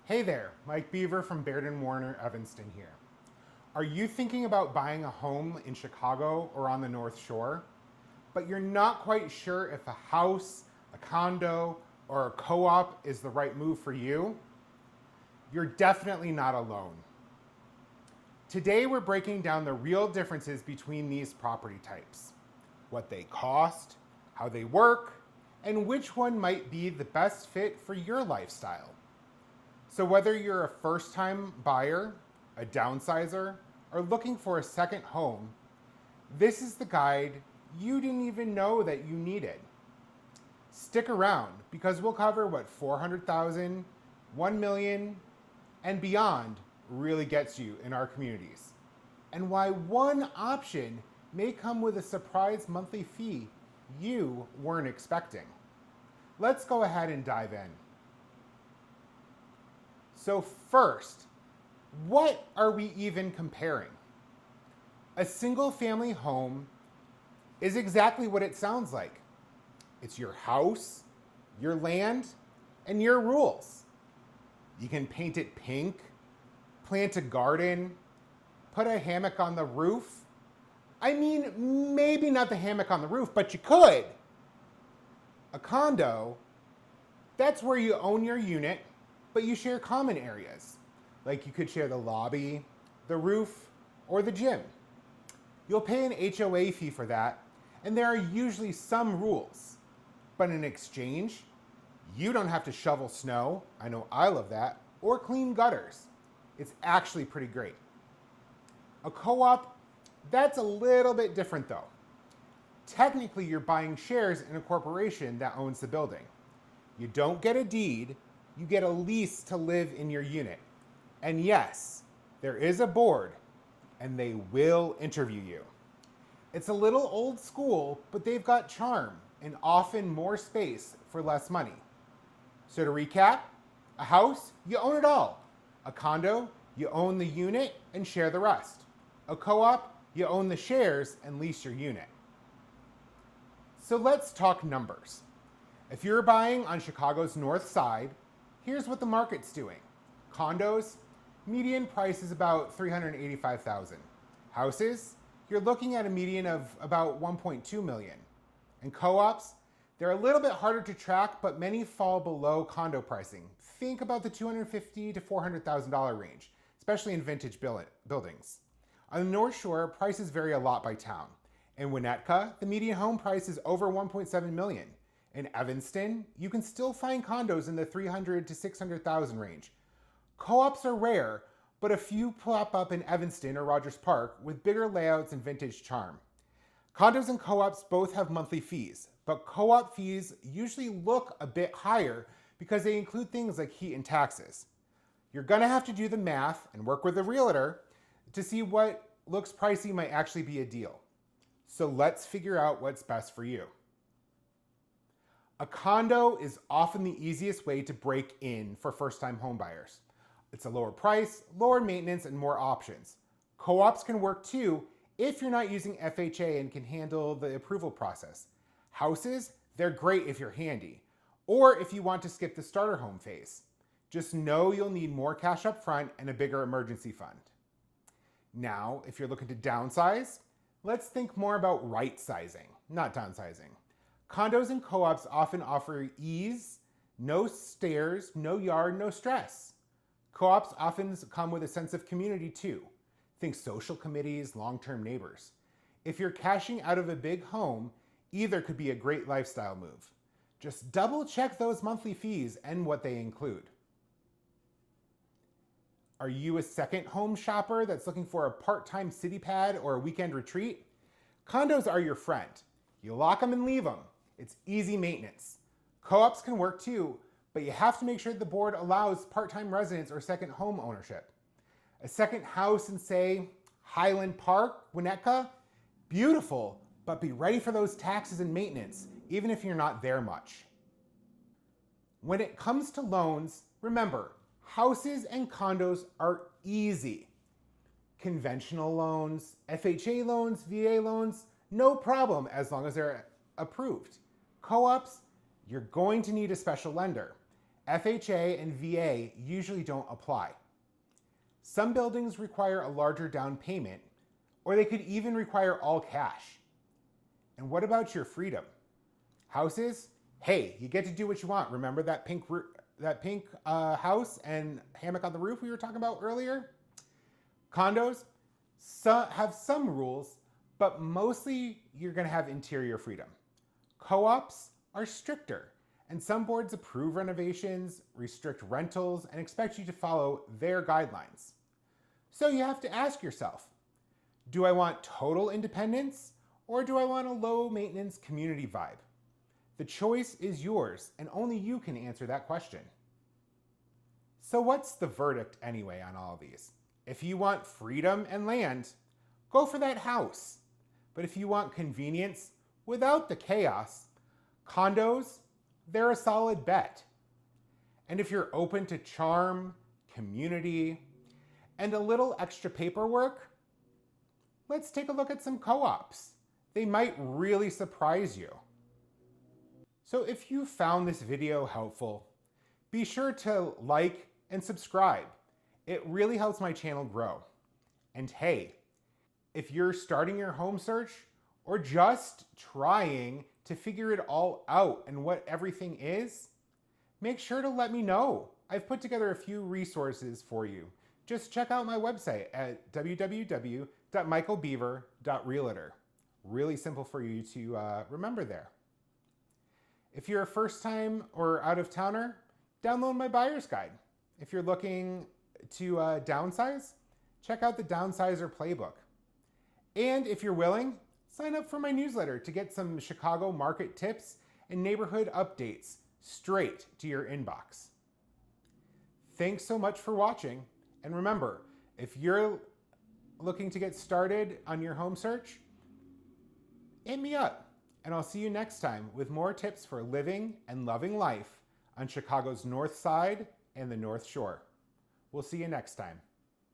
Hey there, Mike Beaver from Baird & Warner, Evanston here. Are you thinking about buying a home in Chicago or on the North Shore, but you're not quite sure if a house, a condo, or a co-op is the right move for you? You're definitely not alone. Today we're breaking down the real differences between these property types, what they cost, how they work, and which one might be the best fit for your lifestyle. So whether you're a first-time buyer, a downsizer, or looking for a second home, this is the guide you didn't even know that you needed. Stick around because we'll cover what 400,000, 1 million, and beyond really gets you in our communities, and why one option may come with a surprise monthly fee you weren't expecting. Let's go ahead and dive in. So first, what are we even comparing? A single family home is exactly what it sounds like. It's your house, your land, and your rules. You can paint it pink, plant a garden, put a hammock on the roof. I mean, maybe not the hammock on the roof, but you could. A condo, that's where you own your unit, but you share common areas. Like you could share the lobby, the roof, or the gym. You'll pay an HOA fee for that, and there are usually some rules. But in exchange, you don't have to shovel snow, I know I love that, or clean gutters. It's actually pretty great. A co-op, that's a little bit different though. Technically, you're buying shares in a corporation that owns the building. You don't get a deed, you get a lease to live in your unit. And yes, there is a board, and they will interview you. It's a little old school, but they've got charm and often more space for less money. So to recap, a house, you own it all. A condo, you own the unit and share the rest. A co-op, you own the shares and lease your unit. So let's talk numbers. If you're buying on Chicago's north side, here's what the market's doing. Condos, median price is about $385,000. Houses, you're looking at a median of about 1.2 million. And co-ops, they're a little bit harder to track, but many fall below condo pricing. Think about the $250,000 to $400,000 range, especially in vintage buildings. On the North Shore, prices vary a lot by town. In Winnetka, the median home price is over 1.7 million. In Evanston, you can still find condos in the 300 to 600,000 range. Co-ops are rare, but a few pop up in Evanston or Rogers Park with bigger layouts and vintage charm. Condos and co-ops both have monthly fees, but co-op fees usually look a bit higher because they include things like heat and taxes. You're gonna have to do the math and work with a realtor to see what looks pricey might actually be a deal. So let's figure out what's best for you. A condo is often the easiest way to break in for first-time homebuyers. It's a lower price, lower maintenance, and more options. Co-ops can work too if you're not using FHA and can handle the approval process. Houses, they're great if you're handy, or if you want to skip the starter home phase. Just know you'll need more cash up front and a bigger emergency fund. Now, if you're looking to downsize, let's think more about right sizing, not downsizing. Condos and co-ops often offer ease, no stairs, no yard, no stress. Co-ops often come with a sense of community too. Think social committees, long-term neighbors. If you're cashing out of a big home, either could be a great lifestyle move. Just double check those monthly fees and what they include. Are you a second home shopper that's looking for a part-time city pad or a weekend retreat? Condos are your friend. You lock them and leave them. It's easy maintenance. Co-ops can work too, but you have to make sure the board allows part-time residents or second home ownership. A second house in, say, Highland Park, Winnetka, beautiful, but be ready for those taxes and maintenance, even if you're not there much. When it comes to loans, remember, houses and condos are easy. Conventional loans, FHA loans, VA loans, no problem as long as they're approved. Co-ops, you're going to need a special lender. FHA and VA usually don't apply. Some buildings require a larger down payment, or they could even require all cash. And what about your freedom? Houses? Hey, you get to do what you want. Remember that pink house and hammock on the roof we were talking about earlier? Condos have some rules, but mostly you're going to have interior freedom. Co-ops are stricter, and some boards approve renovations, restrict rentals, and expect you to follow their guidelines. So you have to ask yourself, do I want total independence, or do I want a low-maintenance community vibe? The choice is yours, and only you can answer that question. So what's the verdict anyway on all of these? If you want freedom and land, go for that house. But if you want convenience without the chaos, condos, they're a solid bet. And if you're open to charm, community, and a little extra paperwork, let's take a look at some co-ops. They might really surprise you. So if you found this video helpful, be sure to like and subscribe. It really helps my channel grow. And hey, if you're starting your home search or just trying to figure it all out and what everything is, make sure to let me know. I've put together a few resources for you. Just check out my website at www.michaelbeaver.realtor. Really simple for you to remember there. If you're a first time or out of towner, download my buyer's guide. If you're looking to downsize, check out the Downsizer playbook. And if you're willing, sign up for my newsletter to get some Chicago market tips and neighborhood updates straight to your inbox. Thanks so much for watching. And remember, if you're looking to get started on your home search, hit me up. And I'll see you next time with more tips for living and loving life on Chicago's North Side and the North Shore. We'll see you next time.